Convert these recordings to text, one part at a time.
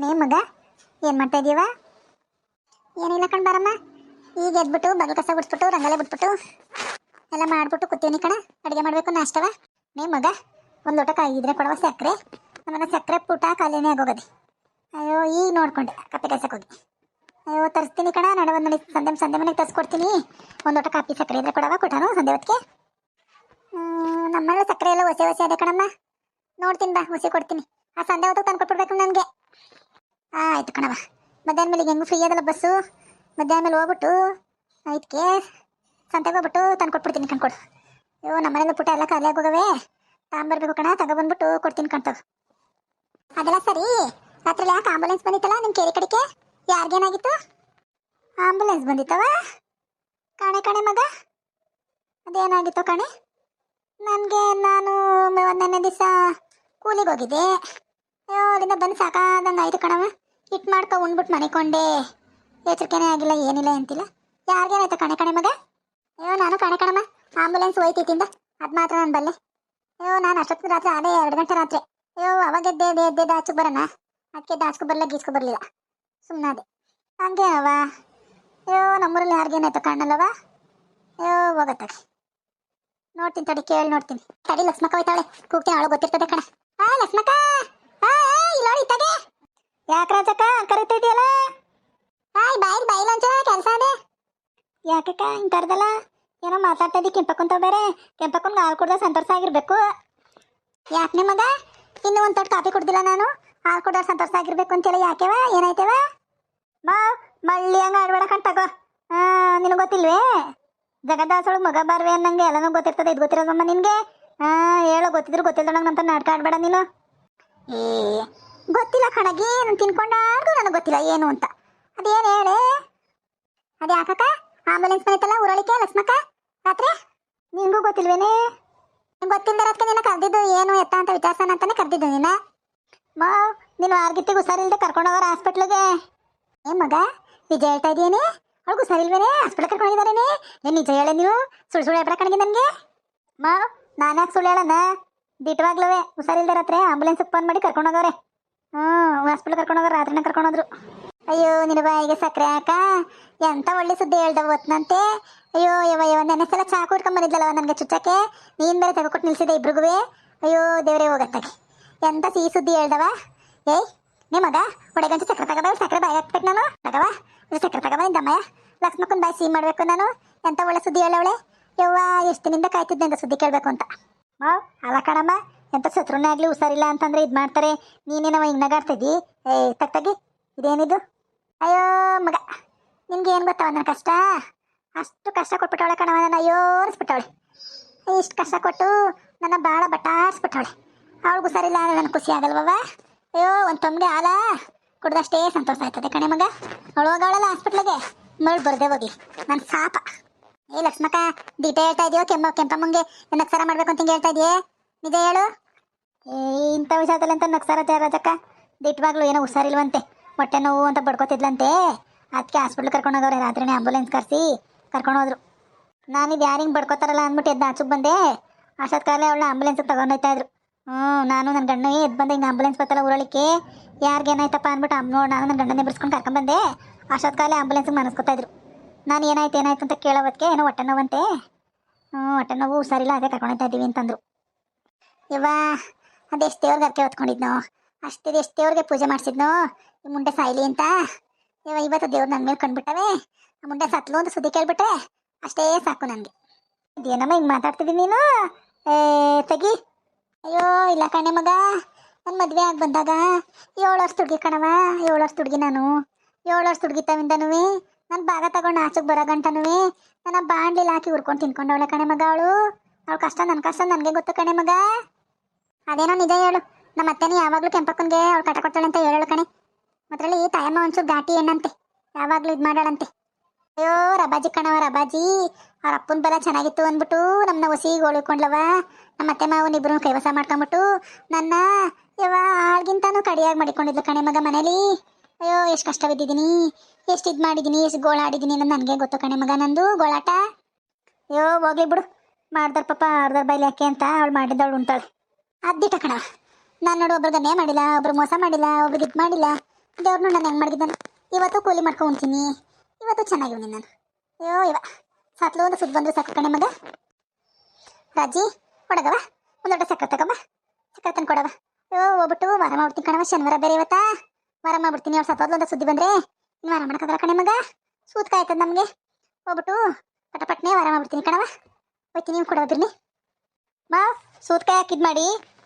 ನೇ ಮಗ, ಏನು ಮಾಡ್ತಾ ಇದೀವ? ಏನಿಲ್ಲ ಕಣ್ ಬಾರಮ್ಮ. ಈಗ ಎದ್ಬಿಟ್ಟು ಬಗಲ್ ಕಸ ಬಿಡ್ಸ್ಬಿಟ್ಟು ರಂಗೋಲಿ ಬಿಟ್ಬಿಟ್ಟು ಎಲ್ಲ ಮಾಡ್ಬಿಟ್ಟು ಕೂತೀನಿ ಕಣ. ಅಡುಗೆ ಮಾಡಬೇಕು ನಾಷ್ಟವ. ನೇ ಮಗ, ಒಂದು ಲೋಟ ಕಾಯಿದ್ರೆ ಕೊಡವ ಸಕ್ಕರೆ. ನಮ್ಮನ್ನ ಸಕ್ಕರೆ ಪುಟ ಖಾಲಿನೇ ಆಗೋಗದೆ. ಅಯ್ಯೋ ಈಗ ನೋಡ್ಕೊಂಡೆ ಕಪ್ಪೆ ಕಾಯ್ಸಕ್ಕೆ ಹೋಗಿ. ಅಯ್ಯೋ ತರಿಸ್ತೀನಿ ಕಣ. ನಡೆ ಒಂದು ನೋಡಿ ಸಂದೆ ಮನೆಗೆ ತರಿಸ್ಕೊಡ್ತೀನಿ. ಒಂದು ಲೋಟ ಕಾಫಿ ಸಕ್ಕರೆ ಇದ್ರೆ ಕೊಡವ, ಕೊಟ್ಟಾನು ಸಂದೆ ಹೊತ್ತಿಗೆ. ನಮ್ಮನೆ ಸಕ್ಕರೆ ಎಲ್ಲ ಹೊಸೆ ಅದೇ ಕಣಮ್ಮ. ನೋಡ್ತೀನಿ ಬಾ, ಹೊಸೆ ಕೊಡ್ತೀನಿ. ಆ ಸಂದೆ ಹೊತ್ತಿಗೆ ತಂದು ಕೊಟ್ಬಿಡ್ಬೇಕು ನನಗೆ. ಆಯ್ತು ಕಣವ. ಮಧ್ಯಾಹ್ನ ಮೇಲೆ ಹೆಂಗೂ ಫ್ರೀ ಅದಲ್ಲ ಬಸ್ಸು. ಮಧ್ಯಾಹ್ನ ಮೇಲೆ ಹೋಗ್ಬಿಟ್ಟು ಇದಕ್ಕೆ ಸಂತೆಗೆ ಹೋಗ್ಬಿಟ್ಟು ತಂದು ಕೊಟ್ಬಿಡ್ತೀನಿ ಕಣ್ಕೊಡು. ಅಯ್ಯೋ ನಮ್ಮನೆಲ್ಲ ಪುಟ ಎಲ್ಲ ಖಾಲಿ ಆಗೋಗವೆ. ತಗೊಂಬರ್ಬೇಕು ಕಣ. ತಗೊಬಂದ್ಬಿಟ್ಟು ಕೊಡ್ತೀನಿ ಕಣ್ತವ. ಅದೆಲ್ಲ ಸರಿ. ರಾತ್ರಿ ಯಾಕೆ ಆಂಬುಲೆನ್ಸ್ ಬಂದಿತ್ತಲ್ಲ ನಿಮ್ಮ ಕೇರಿ ಕಡೆಗೆ? ಯಾರಿಗೇನಾಗಿತ್ತು? ಆಂಬುಲೆನ್ಸ್ ಬಂದಿತ್ತವ ಕಣೆ ಮಗ. ಅದೇನಾಗಿತ್ತು ಕಣೆ? ನಾನು ಒಂದನೇ ದಿವಸ ಕೂಲಿಗೆ ಹೋಗಿದ್ದೆ. ಅಯ್ಯೋ ಅಲ್ಲಿಂದ ಬಂದು ಸಾಕಾದಂಗೆ ಆಯಿತು ಕಣವ. ಹಿಟ್ಟು ಮಾಡ್ಕೊ ಉಂಡ್ಬಿಟ್ಟು ಮನೆಕೊಂಡೆ. ಎಚ್ಚರಿಕೆನೇ ಆಗಿಲ್ಲ, ಏನಿಲ್ಲ ಅಂತಿಲ್ಲ. ಯಾರಿಗೇನಾಯ್ತು ಕಣೆ ಮಗ? ಅಯ್ಯೋ ನಾನು ಕಣಮ್ಮ. ಆಂಬುಲೆನ್ಸ್ ಹೋಯ್ತಿತ್ತಿಂದ ಅದು ಮಾತ್ರ ನಾನು ಬಲ್ಲೆ. ಅಯ್ಯೋ ನಾನು ಅಷ್ಟೊತ್ತು ರಾತ್ರಿ ಅದೇ 2 ಗಂಟೆ ರಾತ್ರಿ. ಅಯ್ಯೋ ಅವಾಗ ಎದ್ದೆ ದಾಚಕ್ಕೆ ಬರೋಣ. ಅದಕ್ಕೆ ದಾಚ್ಕೊ ಬರಲಿಲ್ಲ, ಗೀಚ್ಕೊ ಬರಲಿಲ್ಲ. ಸುಮ್ಮನಾದೆ. ಹಂಗೇನವ? ಅಯ್ಯೋ ನಮ್ಮೂರಲ್ಲಿ ಯಾರಿಗೇನಾಯ್ತು ಕಾಣಲ್ಲವ? ಅಯ್ಯೋ ಹೋಗತ್ತಾಗೆ. ನೋಡ್ತೀನಿ ತಡಿ, ಕೇಳಿ ನೋಡ್ತೀನಿ ತಡಿ. ಲಕ್ಷ್ಮಕ್ಕ ಹೋಯ್ತಾಳೆ, ಕೂಗ್ತೀನಿ, ಅವಳು ಗೊತ್ತಿರ್ತದೆ ಕಣ. ಲಕ್ಷ್ಮಕ್ಕ, ಇಲ್ಲ ಇತ್ತಾಗೆ. ಯಾಕೆ ರಾಜಕ್ಕ ಕರಿತಾ ಇದೆಯಲ್ಲ? ಬಾಯಿಲೊಂಚ ಕೆಲಸ ಅದೇ. ಯಾಕಕ್ಕ ಹಿಂಗೆ ಕರ್ದಲ್ಲ? ಏನೋ ಮಾತಾಡ್ತಾ ಇದ್ದಿ. ಕೆಂಪಕ್ಕಂತ ಬೇರೆ. ಕೆಂಪಕ್ಕಂಗೆ ಹಾಲು ಕುಡ್ದ ಸಂತೋಷ ಆಗಿರ್ಬೇಕು. ಯಾಕೆ ನಿಮ್ಮ ಮಗ ಇನ್ನೂ ಒಂದು ತೊಟ್ಟು ಕಾಫಿ ಕುಡ್ದಿಲ್ಲ ನಾನು? ಹಾಲು ಕುಡ್ದ ಸಂತೋಷ ಆಗಿರ್ಬೇಕು ಅಂತೆಲ್ಲ ಯಾಕೆವ? ಏನಾಯ್ತವ? ಮಳ್ಳಿ ಹಂಗೆ ಆಡ್ಬೇಡ ಕಣ್ ತಗೋ. ನಿನಗೆ ಗೊತ್ತಿಲ್ವೇ? ಜಗದಾಸೊಳಗೆ ಮಗ ಬಾರ್ವೆ ಅನ್ನಂಗೆ ಎಲ್ಲನೂ ಗೊತ್ತಿರ್ತದೆ. ಇದು ಗೊತ್ತಿರೋದಮ್ಮ ನಿನಗೆ? ಹೇಳೋ, ಗೊತ್ತಿದ್ರು ಗೊತ್ತಿಲ್ದೊಳಗೆ ನಂತ ನಾಟಕ ಆಡ್ಬೇಡ ನೀನು. ಗೊತ್ತಿಲ್ಲ ಕಣಗಿ. ನಾನು ತಿನ್ಕೊಂಡಾಡ್ದು ನನಗೆ ಗೊತ್ತಿಲ್ಲ ಏನು ಅಂತ. ಅದೇನು ಹೇಳಿ? ಅದೇ ಯಾಕಕ್ಕ ಆಂಬುಲೆನ್ಸ್ ಬಂದಿತ್ತಲ್ಲ ಊರಳಿಕೆ ಲಕ್ಷ್ಮಕ್ಕ ರಾತ್ರಿ? ನಿನಗೂ ಗೊತ್ತಿಲ್ವೇನೆ? ಗೊತ್ತಿಲ್ಲದರದಕ್ಕೆ ನಿನ್ನ ಕರೆದಿದ್ದು ಏನು ಎತ್ತ ಅಂತ ವಿಚಾರಿಸೋಣ ಅಂತಾನೆ ಕರೆದಿದ್ದು ನಿನ್ನ. ನೀನು ಆರ್ಗಿತ್ತಿಗೆ ಹುಷಾರಿಲ್ದೆ ಕರ್ಕೊಂಡೋಗೋರು ಹಾಸ್ಪಿಟ್ಲಿಗೆ. ಮಗ ನಿಜ ಹೇಳ್ತಾ ಇದೀಯೇನೆ? ಅವಳಿಗೆ ಹುಷಾರಿಲ್ವೇನೆ? ಹಾಸ್ಪಿಟ್ಲಿಗೆ ಕರ್ಕೊಂಡಿದ್ದಾರೇನೆ? ಏನು ನಿಜ ಹೇಳ ನೀವು? ಸುಳ್ಳು ಹೇಳ್ಬೇಡ ಕಣಗೆ ನನಗೆ. ನಾನು ಯಾಕೆ ಸುಳ್ಳು ಹೇಳಣ್ಣ? ದಿಟ್ಟವಾಗ್ಲವೇ ಹುಷಾರಿಲ್ದೆ ರಾತ್ರಿ ಆಂಬುಲೆನ್ಸ್ಗೆ ಫೋನ್ ಮಾಡಿ ಕರ್ಕೊಂಡೋಗವ್ರೆ. ಹಾಸ್ಪಿಟ್ಲ್ ಕರ್ಕೊಂಡೋಗೋರು ರಾತ್ರಿನೇ ಕರ್ಕೊಂಡೋದ್ರು. ಅಯ್ಯೋ ನಿನ್ನ ಬಾಯಿಗೆ ಸಕ್ಕರೆ ಹಾಕ. ಎಂತ ಒಳ್ಳೆ ಸುದ್ದಿ ಹೇಳ್ದವ ಹೊತ್ನಂತೆ. ಅಯ್ಯೋ ನೆನ್ನೆ ಸಲ ಚಾಕು ಇಟ್ಕೊಂಬಂದಿದ್ಲವ ನನಗೆ ಚುಚ್ಚಕ್ಕೆ. ನೀನು ಬೇರೆ ತೆಗೆಕೊಟ್ಟು ನಿಲ್ಸಿದೆ ಇಬ್ರಿಗೂ. ಅಯ್ಯೋ ದೇವರೇ ಹೋಗತ್ತಾಗೆ. ಎಂತ ಸಿಹಿ ಸುದ್ದಿ ಹೇಳ್ದವ. ಮಗ ಹೊಡೆಗಂಚು ಸಕ್ಕರೆ ತಗೋಬ. ಸಕ್ಕರೆ ಬಾಯಿ ಹಾಕ್ಬೇಕು ನಾನು. ತಗವ ಸಕ್ಕರೆ ತಗೋಬಂದಮ್ಮಯ್ಯ. ಲಕ್ಷ್ಮಕ್ಕನ ಬಾಯಿ ಸಿಹಿ ಮಾಡಬೇಕು ನಾನು. ಎಂತ ಒಳ್ಳೆ ಸುದ್ದಿ ಹೇಳವಳೆ. ಯವ್ವ ಎಷ್ಟು ದಿನದಿಂದ ಕಾಯ್ತಿದ್ದೆ ಅಂತ ಸುದ್ದಿ ಕೇಳಬೇಕು ಅಂತ. ಅಲ್ಲ ಕಣಮ್ಮ, ಎಂತ ಶತ್ರುನೇ ಆಗಲಿ ಹುಷಾರಿಲ್ಲ ಅಂತಂದ್ರೆ ಇದು ಮಾಡ್ತಾರೆ. ನೀನೇನವ ಹಿಂಗೆ ನಗಾಡ್ತಿದ್ದಿ? ತಗ್ಗಿ ಇದೇನಿದು? ಅಯ್ಯೋ ಮಗ, ನಿನ್ಗೆ ಏನು ಗೊತ್ತವ ನನ್ನ ಕಷ್ಟ? ಅಷ್ಟು ಕಷ್ಟ ಕೊಟ್ಬಿಟ್ಟವಳೆ ಕಣವ. ನನ್ನ ಅಯ್ಯೋರಿಸ್ಬಿಟ್ಟವಳೆ. ಇಷ್ಟು ಕಷ್ಟ ಕೊಟ್ಟು ನನ್ನ ಭಾಳ ಬಟಾಯಿಸ್ಬಿಟ್ಟವಳೆ. ಅವಳಿಗೆ ಹುಷಾರಿಲ್ಲ ಅಂದರೆ ನನಗೆ ಖುಷಿ ಆಗಲ್ವವ? ಅಯ್ಯೋ ಒಂದು ತೊಂದರೆ ಹಾಲ ಕುಡ್ದಷ್ಟೇ ಸಂತೋಷ ಆಯ್ತದೆ ಕಣೆ ಮಗ. ಅವಳು ಹೋಗವಳಲ್ಲ ಹಾಸ್ಪಿಟ್ಲಿಗೆ, ಮಳು ಬರದೆ ಹೋಗಿ ನನ್ನ ಸಾಪ. ಲಕ್ಷ್ಮಕ್ಕ, ದೀಟ ಹೇಳ್ತಾ ಇದೆಯೋ? ಕೆಂಪಮ್ಮಂಗೆ ನಕ್ಸಾರ ಮಾಡ್ಬೇಕು ಅಂತ ಹಿಂಗೆ ಹೇಳ್ತಾ ಇದೆಯೇ? ನಿಜ ಹೇಳು. ಇಂಥ ವಿಷಯದಲ್ಲಿ ಅಂತ ನಕ್ಸಾರ ರಾಜಕ್ಕ. ದಿಟ್ಟವಾಗ್ಲು ಏನೋ ಹುಷಾರಿಲ್ವಂತೆ, ಹೊಟ್ಟೆ ನೋವು ಅಂತ ಬಡ್ಕೋತಿದ್ಲಂತೆ. ಅದಕ್ಕೆ ಹಾಸ್ಪಿಟ್ಲ್ ಕರ್ಕೊಂಡೋಗವ್ರೆ. ರಾತ್ರಿನೇ ಆಂಬುಲೆನ್ಸ್ ಕರೆಸಿ ಕರ್ಕೊಂಡೋದ್ರು. ನಾನಿದು ಯಾರು ಹಿಂಗೆ ಬಡ್ಕೋತಾರಲ್ಲ ಅಂದ್ಬಿಟ್ಟು ಎದ್ದು ಆಚುಗೆ ಬಂದೆ. ಅಷ್ಟೊತ್ತು ಕಾಲೇ ಅವಳನ್ನ ಆಂಬುಲೆನ್ಸ್ಗೆ ತಗೊಂಡೋಗ್ತಾ ಇದ್ರು. ನಾನು ನನ್ನ ಗಂಡ ಎದ್ದು ಬಂದೆ. ಹಿಂಗೆ ಆಂಬುಲೆನ್ಸ್ ಬರ್ತಲ್ಲ ಊರಳಿಕೆ, ಯಾರಿಗೇನಾಯ್ತಪ್ಪ ಅಂದ್ಬಿಟ್ಟು ನಾನು ನನ್ನ ಗಂಡನೇ ಬಿಡಿಸ್ಕೊಂಡು ಕರ್ಕೊಂಡ್ಬಂದೆ. ಅಷ್ಟೊತ್ತು ಕಾಲೇ ಆಂಬುಲೆನ್ಸ್ಗೆ ಮನಸ್ಕೊತಾ ಇದ್ರು. ನಾನು ಏನಾಯ್ತು ಅಂತ ಕೇಳೋದಕ್ಕೆ ಏನೋ ಹೊಟ್ಟೆ ನೋವಂತೆ. ಹೊಟ್ಟೆ ನೋವು ಹುಷಾರಿಲ್ಲ, ಅದೇ ಕರ್ಕೊಂಡೋಗ್ತಾ ಇದ್ದೀವಿ ಅಂತಂದರು. ಯವ್ವ ಅದೆಷ್ಟು ದೇವ್ರಿಗೆ ಅರ್ಕೆ ಹೊತ್ಕೊಂಡಿದ್ನೋ, ಎಷ್ಟು ದೇವ್ರಿಗೆ ಪೂಜೆ ಮಾಡಿಸಿದ್ನೋ ಈ ಮುಂಡೆ ಸಾಯ್ಲಿ ಅಂತ. ಇವತ್ತು ದೇವ್ರು ನನ್ನ ಮೇಲೆ ಕಂಡುಬಿಟ್ಟವೆ. ಆ ಮುಂಡೆ ಸತ್ಲು ಅಂತ ಸುದ್ದಿ ಕೇಳ್ಬಿಟ್ರೆ ಅಷ್ಟೇ ಸಾಕು ನನಗೆ. ಇದೇನಮ್ಮ ಹಿಂಗೆ ಮಾತಾಡ್ತಿದ್ದೀನಿ ನೀನು? ತೆಗಿ. ಅಯ್ಯೋ ಇಲ್ಲ ಕಣೆ ಮಗ, ನನ್ನ ಮದುವೆ ಆಗಿ ಬಂದಾಗ 7 ವರ್ಷ ಹುಡುಗಿ ಕಣವ. 7 ವರ್ಷ ಹುಡುಗಿ ನಾನು. 7 ವರ್ಷ ಹುಡುಗಿ ತವಿಂದನೂ ನಾನು ಭಾಗ ತಗೊಂಡು ಆಚೆಗೆ ಬರೋ ಗಂಟನೂ ನನ್ನ ಬಾಂಡ್ಲಿಲ್ಲ ಹಾಕಿ ಹುರ್ಕೊಂಡು ತಿನ್ಕೊಂಡವಳೆ ಕಣೆ ಮಗ ಅವಳು. ಅವಳ ಕಷ್ಟ ನನ್ನ ಕಷ್ಟ ನನಗೆ ಗೊತ್ತು ಕಣೆ ಮಗ. ಅದೇನೋ ನಿಜ ಹೇಳು. ನಮ್ಮ ಅತ್ತೆನೇ ಯಾವಾಗಲೂ ಕೆಂಪಕ್ಕನಿಗೆ ಅವಳು ಕಟ ಕೊಡ್ತಾಳೆ ಅಂತ ಹೇಳೋಳು ಕಣೆ. ಮತ್ತರಲ್ಲಿ ತಾಯಮ್ಮ ಒಂಚೂರು ಘಾಟಿ ಹೆಣ್ಣಂತೆ, ಯಾವಾಗಲೂ ಇದು ಮಾಡಾಳಂತೆ. ಅಯ್ಯೋ ರಬಾಜಿ ಕಣವ ರಬಾಜಿ. ಅವ್ರ ಅಪ್ಪನ ಬಲ ಚೆನ್ನಾಗಿತ್ತು ಅಂದ್ಬಿಟ್ಟು ನಮ್ಮನ್ನ ಹೊಸಿಗೆ ಉಳ್ಕೊಂಡ್ಲವ. ನಮ್ಮ ಅತ್ತೆ ಮಾವನ ಇಬ್ಬರು ಕೈವಸ ಮಾಡ್ಕೊಂಬಿಟ್ಟು ನನ್ನ ಆಳ್ಗಿಂತಾನು ಕಡಿಯಾಗಿ ಮಾಡಿಕೊಂಡಿದ್ಲು ಕಣೆ ಮಗ ಮನೇಲಿ. ಅಯ್ಯೋ ಎಷ್ಟು ಕಷ್ಟ ಬಿದ್ದಿದ್ದೀನಿ, ಎಷ್ಟು ಇದು ಮಾಡಿದ್ದೀನಿ, ಎಷ್ಟು ಗೋಳಾಡಿದ್ದೀನಿ ಅನ್ನೋದು ನನಗೆ ಗೊತ್ತು ಕಣೆ ಮಗ. ನಂದು ಗೋಳಾಟ. ಅಯ್ಯೋ ಹೋಗ್ಲಿ ಬಿಡು, ಮಾಡ್ದಾರ ಪಾಪ ಅವ್ರದಾರ ಬೈಲಿ ಯಾಕೆ ಅಂತ ಅವಳು ಮಾಡಿದ್ದವಳು ಉಂಟಾಳು. ಅದ್ದಿಟ ಕಣವ. ನಾನು ನೋಡು ಒಬ್ರಿಗನ್ನೇ ಮಾಡಿಲ್ಲ, ಒಬ್ರು ಮೋಸ ಮಾಡಿಲ್ಲ, ಒಬ್ರಿಗೆ ಇದು ಮಾಡಿಲ್ಲ. ದೇವ್ರನ್ನ ನಾನು ಹೆಂಗೆ ಮಾಡಿದ್ದಾನೆ. ಇವತ್ತು ಕೂಲಿ ಮಾಡ್ಕೊಂಡು ಉಣ್ತೀನಿ, ಇವತ್ತು ಚೆನ್ನಾಗಿವ್ನಿ ನಾನು. ಅಯ್ಯೋ ಇವ ಸತ್ಲು ಒಂದು ಸುದ್ದು ಬಂದ್ರೆ ಸಾಕು ಕಣೆ ಮಗ. ರಾಜಿ ಕೊಡಗವ ಒಂದು ದೊಡ್ಡ ಸಕ್ಕರೆ ತಗೊಂಬ, ಸಕ್ಕರೆ ತಂದು ಕೊಡವ. ಅಯ್ಯೋ ಹೋಗ್ಬಿಟ್ಟು ವಾರ ಮಾಡ್ಬಿಡ್ತೀನಿ ಕಣವ, ಶನಿವಾರ ಬೇರೆ ಇವತ್ತ ವಾರ ಮಾಡ್ಬಿಡ್ತೀನಿ. ಅವ್ರು ಸತ್ತೋದ್ಲು ಒಂದು ಸುದ್ದಿ ಬಂದರೆ ಇನ್ನು ವಾರ ಮಾಡೋಕ್ಕಾಗಲ್ಲ ಕಣೆ ಮಗ, ಸೂತ್ಕ ಆಯ್ತದ ನಮಗೆ. ಹೋಗ್ಬಿಟ್ಟು ಪಟಪಟ್ನೆ ವಾರ ಮಾಡ್ಬಿಡ್ತೀನಿ ಕಣವ. ಹೋಯ್ತೀನಿ, ನೀವು ಕೊಡವ ಬಿರ್ನಿ ಬಾ. ಸೂತ್ಕಾಯಿ ಹಾಕಿದ್ ಮಾಡಿ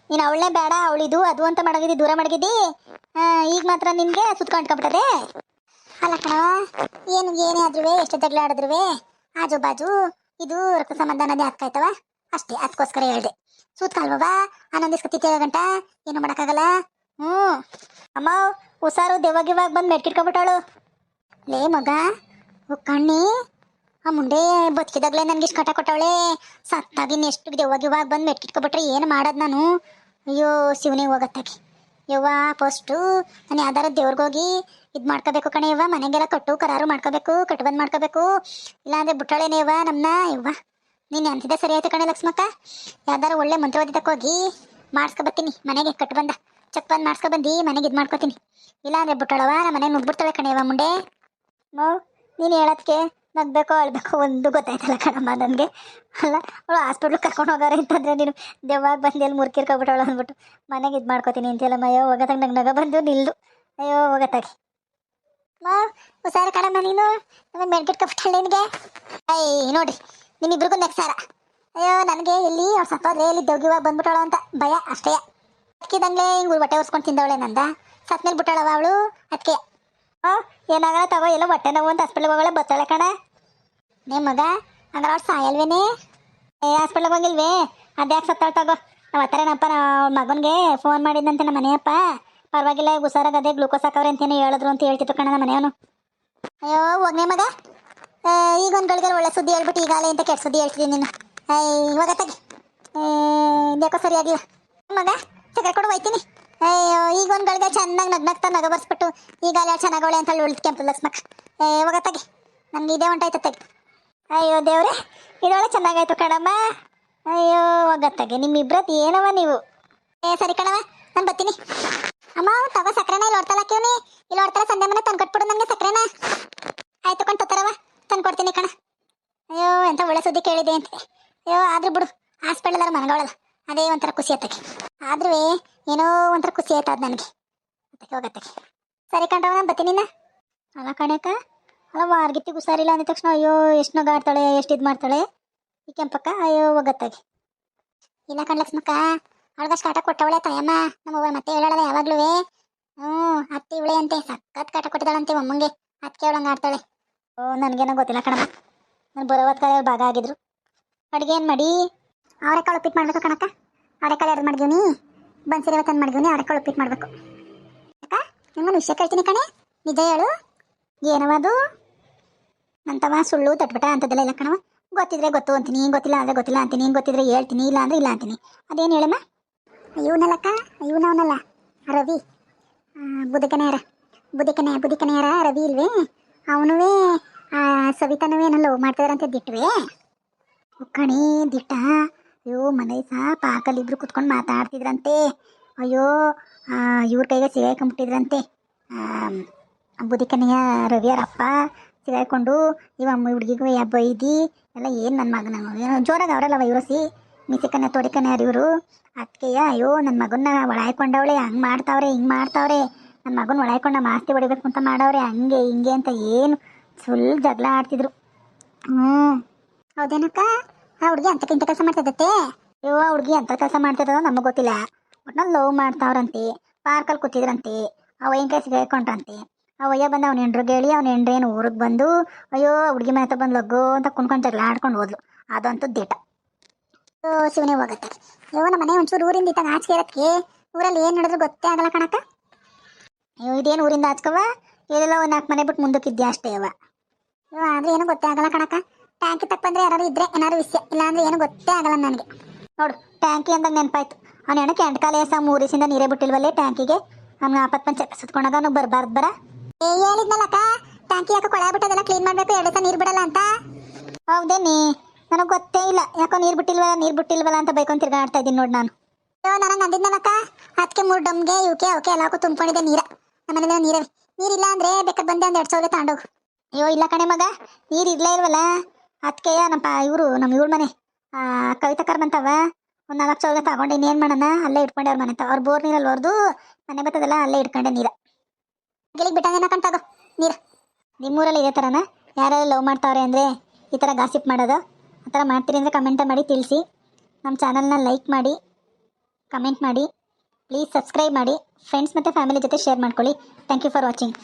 ನೀನು ಅವಳೇ ಬೇಡ, ಅವಳಿದು ಅದು ಅಂತ ಮಾಡಗಿದ್ದಿ, ದೂರ ಮಾಡಗಿದ್ದಿ. ಈಗ ಮಾತ್ರ ನಿನಗೆ ಸುತ್ಕೊಂಡ್ಕೊಬಿಟ್ಟದೆ ಅಲ್ಲ ಕಣವ. ಏನು ಏನೇ ಆದ್ರೂ ಎಷ್ಟು ಜಗಳ ಆಡಿದ್ರು ಆಜು ಬಾಜು ಇದು ರಕ್ತ ಸಂಬಂಧನದೇ ಆಗ್ತಾಯ್ತವ ಅಷ್ಟೇ. ಅದಕ್ಕೋಸ್ಕರ ಹೇಳ್ದೆ ಸೂತ್ಕಲ್ವಾ. ಹನ್ನೊಂದಿಸ್ಕತ್ತಿ ಗಂಟ ಏನು ಮಾಡೋಕ್ಕಾಗಲ್ಲ. ಅಮ್ಮ ಹುಷಾರು, ದೆವ್ವಾಗಿವಾಗ ಬಂದು ಮೆಟ್ಕಿಟ್ಕೊಬಿಟ್ಟವಳು. ಲೇ ಮಗ ಕಣ್ಣಿ, ಆ ಮುಂಡೆ ಬದುಕಿದಾಗಲೇ ನನಗೆ ಇಷ್ಟು ಕಟ ಕೊಟ್ಟವಳೆ. ಸತ್ತಾಗಿನ ಎಷ್ಟು ದೆವ್ವಾಗಿವಾಗ ಬಂದು ಮೆಟ್ಕಿಟ್ಕೊಬಿಟ್ರೆ ಏನು ಮಾಡೋದು ನಾನು. ಅಯ್ಯೋ ಶಿವನೇ ಹೋಗತ್ತಾಗಿ ಯವ್ವ. ಫಸ್ಟು ನಾನು ಯಾವ್ದಾರು ದೇವ್ರಿಗೋಗಿ ಇದು ಮಾಡ್ಕೋಬೇಕು ಕಣೆ ಯವ್ವ. ಮನೆಗೆಲ್ಲ ಕಟ್ಟು ಕರಾರು ಮಾಡ್ಕೋಬೇಕು, ಕಟ್ಟು ಬಂದು ಮಾಡ್ಕೋಬೇಕು. ಇಲ್ಲಾಂದರೆ ಬಿಟ್ಟಳೇನೆ ಯವ್ವ ನಮ್ಮನ್ನ. ಯವ್ವ ನೀನು ಅಂತಿದ್ದೆ ಸರಿ ಆಯ್ತು ಕಣೆ ಲಕ್ಷ್ಮಕ್ಕ. ಯಾವ್ದಾರು ಒಳ್ಳೆ ಮಂತ್ರವಾದಿದ್ದಕ್ಕೆ ಹೋಗಿ ಮಾಡಿಸ್ಕೊಬತ್ತೀನಿ ಮನೆಗೆ, ಕಟ್ಟು ಬಂದ ಚಕ್ ಬಂದು ಮಾಡಿಸ್ಕೊಬಂದು ಮನೆಗೆ ಇದು ಮಾಡ್ಕೋತೀನಿ. ಇಲ್ಲಾಂದರೆ ಬಿಟ್ಟಳವ ನಮ್ಮ ಮನೆಗೆ ನುಗ್ಬಿಡ್ತಾಳೆ ಕಣೆ ಯವ್ವ ಮುಂಡೆ. ನೀನು ಹೇಳೋದಕ್ಕೆ ನಗ್ಬೇಕೋ ಅಳ್ಬೇಕೋ ಒಂದು ಗೊತ್ತಾಯ್ತಲ್ಲ ಕಣಮ್ಮ ನನಗೆ. ಅಲ್ಲ ಅವಳು ಹಾಸ್ಪಿಟ್ಲಿಗೆ ಕರ್ಕೊಂಡು ಹೋಗಾರೆ ಅಂತಂದರೆ ನೀನು ದೆವ್ವಾಗ ಬಂದು ಎಲ್ಲಿ ಮುರ್ಕಿರ್ಕೊಬಿಟ್ಟವಳು ಅಂದ್ಬಿಟ್ಟು ಮನೆಗೆ ಇದು ಮಾಡ್ಕೋತೀನಿ ಅಂತೆಲ್ಲಮ್ಮ. ಅಯ್ಯೋ ಹೋಗತ್ತಾಗ ನಂಗೆ ನಗ ಬಂದು ನಿಲ್ಲು. ಅಯ್ಯೋ ಹೋಗತ್ತಾಗಿ ಹುಷಾರು ಕಣಮ್ಮ. ನೀನು ನಮಗೆ ಮೆಡ್ಗಿಟ್ಕೊಬಿಟ್ಟಳೆ ನಿನಗೆ. ನೋಡಿರಿ ನಿಮ್ಮಿಬ್ರಿಗೂ ನೆಕ್ಸಾರ. ಅಯ್ಯೋ ನನಗೆ ಎಲ್ಲಿ ಅವ್ರು ಸತ್ತೋದ್ರೆ ಎಲ್ಲಿ ದೆವ್ಗಿವಾಗ ಬಂದ್ಬಿಟ್ಟವಳು ಅಂತ ಭಯ ಅಷ್ಟೇ. ಅದಕ್ಕಿದಂಗೆ ಹಿಂಗೆ ಹೊಟ್ಟೆ ಒರ್ಸ್ಕೊಂಡು ತಿಂದವಳೆ ನಂದ. ಸತ್ಮೇಲೆ ಬಿಟ್ಟಳವ ಅವಳು ಅದಕ್ಕೆ. ಏನಾಗಲ್ಲ ತಗೋ, ಎಲ್ಲ ಹೊಟ್ಟೆ ನೋವು ಅಂತ ಹಾಸ್ಪಿಟ್ಲಿಗೆ ಹೋಗಳೆ ಬತ್ತಾಳೆ ಕಣ. ನೇ ಮಗ ಹಂಗಾರೆ ಅವ್ರು ಸಾಯಲ್ವೇನೆ? ಹಾಸ್ಪಿಟ್ಲಿಗೆ ಹೋಗಿಲ್ವೇ? ಅದ್ಯಾಕೆ ಸತ್ತಾಳೆ ತಗೋ. ನಾವು ಹತ್ತಾರೇನಪ್ಪ ಮಗನಿಗೆ ಫೋನ್ ಮಾಡಿದ್ದಂತೆ ನಮ್ಮ ಮನೆಯಪ್ಪ. ಪರವಾಗಿಲ್ಲ ಹುಷಾರಾಗ ಅದೇ ಗ್ಲೂಕೋಸ್ ಹಾಕವ್ರೆ ಅಂತೇನು ಹೇಳಿದ್ರು ಅಂತ ಹೇಳ್ತಿತ್ತು ಕಣ ನಮ್ಮ ಮನೆಯವನು. ಅಯ್ಯೋ ಹೋಗ್ನೇ ಮಗ, ಈಗ ಒಂದು ಗಳಿಗೆ ಒಳ್ಳೆ ಸುದ್ದಿ ಹೇಳ್ಬಿಟ್ಟು ಈಗಾಗಲೇ ಅಂತ ಕೆಟ್ಟ ಸುದ್ದಿ ಹೇಳ್ತಿದ್ದೀನಿ ನೀನು. ಇವಾಗ ತಗಿ ಇದ್ಯಾಕೋ ಸರಿಯಾಗಿಲ್ಲ ಮಗ. ಸಕ್ಕರೆ ಕೊಡು ಹೋಯ್ತೀನಿ. ಅಯ್ಯೋ ಈಗ ಒಂದು ಗಳಿಗೆ ಚೆನ್ನಾಗಿ ನಗ್ನಗ್ತಾ ನಗ ಬರ್ಸ್ಬಿಟ್ಟು ಈಗಾಗಲೇ ಚೆನ್ನಾಗವಳೆ ಅಂತ ಹೇಳಿ ಉಳಿದ್ಕೆಂಪು ಲಕ್ಷ್ಮಕ್ಕ. ಇವಾಗ ತಗಿ ನನಗೆ ಇದೇ ಹೊಂಟಾಯ್ತು ತೆಗಿ. ಅಯ್ಯೋ ದೇವ್ರೆ ಇದೊಳೆ ಚೆನ್ನಾಗಾಯ್ತು ಕಣಮ್ಮ. ಅಯ್ಯೋ ಹೋಗತ್ತಾಗೆ ನಿಮ್ಮಿಬ್ರದ್ದು ಏನವ ನೀವು. ಸರಿ ಕಣವ ನಾನು ಬರ್ತೀನಿ. ಅಮ್ಮ ತಗೋ ಸಕ್ಕರೆನ ಇಲ್ಲಿ ಹೊಡ್ತಲ್ಲ ಹಾಕಿವ್ನಿ. ಇಲ್ಲಿ ಹೊಡ್ತಲ್ಲ ಸಂಜೆ ಮನೆ ತಂದು ಕೊಟ್ಬಿಡು ನನಗೆ ಸಕ್ಕರೆನ. ಆಯ್ತು ಕೊಂಡು ತತ್ತಾರವ ತಂದು ಕೊಡ್ತೀನಿ ಕಣ. ಅಯ್ಯೋ ಎಂಥ ಒಳ್ಳೆ ಸುದ್ದಿ ಕೇಳಿದೆ ಅಂತ. ಅಯ್ಯೋ ಆದ್ರೂ ಬಿಡು, ಹಾಸ್ಪಿಟ್ಲದಾರ ಮನಗಳಲ್ಲ ಅದೇ ಒಂಥರ ಖುಷಿ ಆತಕ್ಕೆ. ಆದ್ರೂ ಏನೋ ಒಂಥರ ಖುಷಿ ಆಯ್ತದ ನನಗೆ. ಹೋಗತ್ತಕ್ಕೆ ಸರಿ ಕಂಡ್ರವ ನಾನು ಬರ್ತೀನಿ. ಅಲ್ಲ ಕಣಕ, ಅಲ್ಲ ವಾರ್ಗಿತ್ತಿ ಹುಷಾರಿಲ್ಲ ಅಂದ ತಕ್ಷಣ ಅಯ್ಯೋ ಎಷ್ಟು ನಗಾಡ್ತಾಳೆ, ಎಷ್ಟು ಇದು ಮಾಡ್ತಾಳೆ ಈ ಕೆಂಪಕ್ಕ. ಅಯ್ಯೋ ಹೋಗತ್ತಾಗೆ. ಇಲ್ಲ ಕಣ್ ಲಕ್ಷ್ಮಕ್ಕ, ಅವಳಿಗಷ್ಟು ಕಾಟ ಕೊಟ್ಟವಳೆ ತಾಯಮ್ಮ ನಮ್ಮವ್ವ. ಮತ್ತೆ ಹೇಳಲ್ಲ ಯಾವಾಗ್ಲೂ ಅತ್ತಿ ಇವಳೆ ಅಂತೆ ಸಖತ್ ಕಾಟ ಕೊಟ್ಟಿದ್ದಾಳಂತೆ ಅಮ್ಮಂಗೆ. ಅದಕ್ಕೆ ಅವಳಂಗೆ ಆಡ್ತಾಳೆ. ನನಗೇನೋ ಗೊತ್ತಿಲ್ಲ ಕಣಮ್ಮ. ನಾನು ಬರೋವತ್ ಕಾಲ ಭಾಗ ಆಗಿದ್ರು. ಅಡುಗೆ ಏನು ಮಾಡಿ? ಅವರೆಕಾಳು ಉಪ್ಪಿಟ್ಟು ಮಾಡ್ಬೇಕು ಕಣಕ್ಕ. ಅವರೆಕಾಳು ಎರಡು ಮಾಡಿದೀನಿ, ಬನ್ಸಿರಿ ತಂದು ಮಾಡಿದೀನಿ. ಅವರೆಕಾಳು ಉಪ್ಪಿಟ್ಟು ಮಾಡಬೇಕು ಅಕ್ಕ. ನಿಮ್ಮನ್ನು ವಿಷಯ ಕೇಳ್ತೀನಿ ಕಣೆ, ನಿಜ ಹೇಳು. ಏನವದು? ನಂತವ ಸುಳ್ಳು ತಟ್ಬಿಟ್ಟ ಅಂಥದ್ದೆಲ್ಲ ಇಲ್ಲ ಕಣವ. ಗೊತ್ತಿದ್ರೆ ಗೊತ್ತು ಅಂತೀನಿ, ಗೊತ್ತಿಲ್ಲ ಅಂದರೆ ಗೊತ್ತಿಲ್ಲ ಅಂತೀನಿ, ಗೊತ್ತಿದ್ರೆ ಹೇಳ್ತೀನಿ, ಇಲ್ಲ ಅಂದರೆ ಇಲ್ಲ ಅಂತೀನಿ. ಅದೇನು ಹೇಳಮ್ಮ? ಇವನಲ್ಲಕ್ಕ, ಇವನವನಲ್ಲ ರವಿ. ಬುದಿಕನೆಯರ ಬುದಿಕನೆಯರ ರವಿ ಇಲ್ವೇ? ಅವನೂ ಸವಿತಾನೂ ಏನೋ ಲವ್ ಮಾಡ್ತಾರಂತೆ ದಿಟ್ವೇ ಕಣಿ ದಿಟ್ಟ. ಅಯ್ಯೋ ಮನೆ ಸಹ ಪಾಕಲ್ಲಿಬ್ರು ಕುತ್ಕೊಂಡು ಮಾತಾಡ್ತಿದ್ರಂತೆ. ಅಯ್ಯೋ ಇವ್ರ ಕೈಗೆ ಸಿಗಾಕೊಂಬಿಟ್ಟಿದ್ರಂತೆ. ಬುದಿಕನೆಯ ರವಿಯರಪ್ಪ ಸಿಗಾಕೊಂಡು ಇವ ಹುಡುಗಿಗೂ ಬೈದಿ ಎಲ್ಲ. ಏನು ನನ್ನ ಮಗನ ಏನೋ ಜೋರಾಗ ಅವರಲ್ಲವ ಇವರು ಮಿಸಿಕನೆ ತೊಡಿಕನೆಯರು ಇವರು. ಅದಕ್ಕೆ ಅಯ್ಯೋ ನನ್ನ ಮಗನ್ನ ಒಳಾಯ್ಕೊಂಡವಳೆ, ಹಂಗೆ ಮಾಡ್ತಾವ್ರೆ ಹಿಂಗೆ ಮಾಡ್ತಾವ್ರೆ, ನನ್ನ ಮಗನ ಒಳಾಯ್ಕೊಂಡ ಮಾಸ್ತಿ ಹೊಡಿಬೇಕು ಅಂತ ಮಾಡವ್ರೆ, ಹಂಗೆ ಹಿಂಗೆ ಅಂತ ಏನು ಫುಲ್ ಜಗಳ ಆಡ್ತಿದ್ರು. ಹೌದೇನಕ್ಕ? ಆ ಹುಡುಗಿ ಅಂತ ಇಂಥ ಕೆಲಸ ಮಾಡ್ತಿದ್ದತ್ತೆ. ಅಯ್ಯೋ ಆ ಹುಡುಗಿ ಅಂಥ ಕೆಲಸ ಮಾಡ್ತಿದ್ದೋ ನಮಗೆ ಗೊತ್ತಿಲ್ಲ. ಒಟ್ನಲ್ಲಿ ಲವ್ ಮಾಡ್ತಾವ್ರಂತೆ, ಪಾರ್ಕಲ್ಲಿ ಕೂತಿದ್ರಂತೆ. ಆ ವಯ್ಯನ ಕೈ ಸಿಗಾಕೊಂಡ್ರಂತೆ. ಆ ವಯ್ಯ ಬಂದು ಅವ್ನ ಹೆಂಡ್ರಿಗೆ ಹೇಳಿ ಅವ್ನ ಹೆಂಡ್ರೇನು ಊರಿಗೆ ಬಂದು ಅಯ್ಯೋ ಹುಡುಗಿ ಮನೆ ಹತ್ರ ಬಂದು ಲಗ್ಗು ಅಂತ ಕುಣ್ಕೊಂಡು ಜಗಳ ಆಡ್ಕೊಂಡು ಹೋದ್ಲು. ಅದಂತೂ ದಿಟ. ಶಿವನೇ ಹೋಗತ್ತೆ. ಅಯ್ಯೋ ನಮ್ಮ ಮನೆ ಒಂಚೂರು ಊರಿಂದ ಇತ್ತಾಗ ಆಚೆ ಇರತ್ತೆ. ಊರಲ್ಲಿ ಏನು ನಡೆದ್ರು ಗೊತ್ತೇ ಆಗಲ್ಲ ಕಣಕ್ಕ. ಅಯ್ಯೋ ಇದೇನು ಊರಿಂದ ಆಚ್ಕವ, ಎಲ್ಲೆಲ್ಲ ಒಂದು 4 ಮನೆ ಬಿಟ್ಟು ಮುಂದಕ್ಕಿದ್ಯಾ ಅಷ್ಟೇ ಅವ. ಅಯ್ಯೋ ಆದರೆ ಏನೂ ಗೊತ್ತೇ ಆಗಲ್ಲ ಕಣಕ್ಕ. ಟ್ಯಾಂಕಿ ತಕ್ಕ ಬಂದರೆ ಯಾರು ಇದ್ರೆ ಏನಾದ್ರು ವಿಷಯ, ಇಲ್ಲಾಂದ್ರೆ ಏನು ಗೊತ್ತೇ ಆಗಲ್ಲ ನನಗೆ. ನೋಡು ಟ್ಯಾಂಕಿ ಅಂದಾಗ ನೆನಪಾಯ್ತು. ಅವ್ನು ಹೆಣ್ಣಕ್ಕೆ ಎಂಟಕಾಲ ಎಸ 3 ದಿವಸದಿಂದ ನೀರೇ ಬಿಟ್ಟಿಲ್ವಲ್ಲೇ ಟ್ಯಾಂಕಿಗೆ. ಅವ್ನು 40 ಚಕ್ಕ ಸುತ್ಕೊಂಡಾಗ ಅವ್ನು ಬರಬಾರ್ದು ಬರ. ಹೇಳಿದ್ನಲ್ಲಕ್ಕ ಟ್ಯಾಂಕಿ ಯಾಕೆ ಕೊಳ ಬಿಟ್ಟದೆಲ್ಲ ಕ್ಲೀನ್ ಮಾಡಬೇಕು, 2 ದಿವಸ ನೀರು ಬಿಡಲ್ಲ ಅಂತ. ಹೌದೇನಿ? ನನಗೆ ಗೊತ್ತೇ ಇಲ್ಲ. ಯಾಕೋ ನೀರು ಬಿಟ್ಟಿಲ್ವಲ್ಲ ಅಂತ ಬೈಕೊಂಡು ತಿರ್ಗಾಡ್ತಾ ಇದ್ದೀನಿ ನೋಡಿ ನಾನು. ಅಯ್ಯೋ ನನಗೆ ಅಂದಿದ್ನಲ್ಲಕ್ಕ, ಅದಕ್ಕೆ 3 ಡಮ್ಗೆ ಇವಕ್ಕೆ ಅವಕ್ಕೆ ಎಲ್ಲಕ್ಕೂ ತುಂಬ್ಕೊಂಡಿದ್ದೆ ನೀರ. ನಮ್ಮ ಮನೇಲಿ ನೀರವೆ. ನೀರಿಲ್ಲ ಅಂದರೆ ಬೇಕಾದ್ರೆ ಬಂದೆ ಒಂದು 2 ಸಾವಿರ ತಗೊಂಡೋಗು. ಅಯ್ಯೋ ಇಲ್ಲ ಕಣೆ ಮಗ, ನೀರು ಇರ್ಲೇ ಇಲ್ವಲ್ಲ. ಅದಕ್ಕೆ ನಮ್ಮ ಇವ್ರ ಮನೆ ಕವಿತಕರ್ ಬಂತವ, ಒಂದು 4 ಸಾವಿರ ತಗೊಂಡು ಇನ್ನೇನು ಮಾಡೋಣ, ಅಲ್ಲೇ ಇಟ್ಕೊಂಡೆ ಅವ್ರ ಮನೆ ಅವ್ರ ಬೋರ್ ನೀರಲ್ಲಿ ಹೊರದು ಮನೆ ಬರ್ತದಲ್ಲ ಅಲ್ಲೇ ಇಟ್ಕೊಂಡೆ ನೀರು. ಗೆಲಿಗೆ ಬಿಟ್ಟಂಗೆ ತಗೋ ನೀರು. ನಿಮ್ಮೂರಲ್ಲಿ ಇದೇ ಥರನ ಯಾರ್ಯಾರು ಲವ್ ಮಾಡ್ತಾವ್ರೆ ಅಂದರೆ ಈ ಥರ ಗಾಸಿಪ್ ಮಾಡೋದು? ಆ ಥರ ಮಾಡ್ತೀರಿ ಅಂದರೆ ಕಮೆಂಟ್ ಮಾಡಿ ತಿಳಿಸಿ. ನಮ್ಮ ಚಾನಲ್ನ ಲೈಕ್ ಮಾಡಿ, ಕಮೆಂಟ್ ಮಾಡಿ, ಪ್ಲೀಸ್ ಸಬ್ಸ್ಕ್ರೈಬ್ ಮಾಡಿ, ಫ್ರೆಂಡ್ಸ್ ಮತ್ತು ಫ್ಯಾಮಿಲಿ ಜೊತೆ ಶೇರ್ ಮಾಡ್ಕೊಳ್ಳಿ. Thank you for watching.